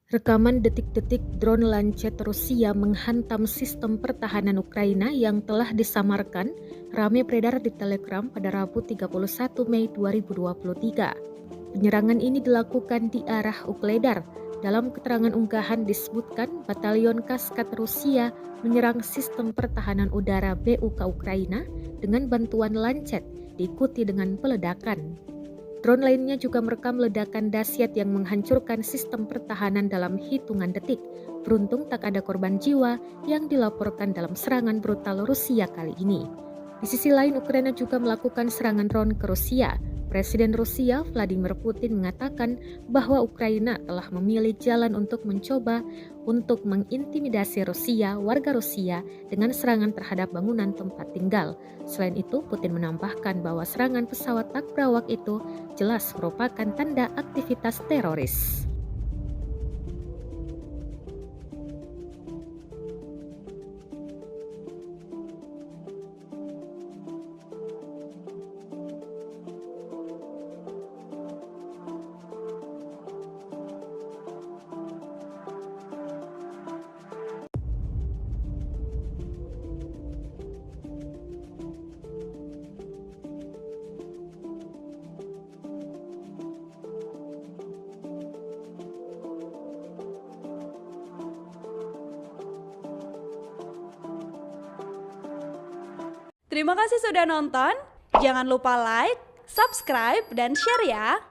Rekaman detik-detik drone Lancet Rusia menghantam sistem pertahanan Ukraina yang telah disamarkan ramai beredar di Telegram pada Rabu 31 Mei 2023. Penyerangan ini dilakukan di arah Ukledar. Dalam keterangan unggahan disebutkan Batalion Kaskat Rusia menyerang sistem pertahanan udara BUK Ukraina dengan bantuan Lancet, diikuti dengan peledakan. Drone lainnya juga merekam ledakan dahsyat yang menghancurkan sistem pertahanan dalam hitungan detik. Beruntung tak ada korban jiwa yang dilaporkan dalam serangan brutal Rusia kali ini. Di sisi lain, Ukraina juga melakukan serangan drone ke Rusia. Presiden Rusia Vladimir Putin mengatakan bahwa Ukraina telah memilih jalan untuk mencoba untuk mengintimidasi warga Rusia dengan serangan terhadap bangunan tempat tinggal. Selain itu, Putin menambahkan bahwa serangan pesawat tak berawak itu jelas merupakan tanda aktivitas teroris. Terima kasih sudah nonton. Jangan lupa like, subscribe, dan share ya.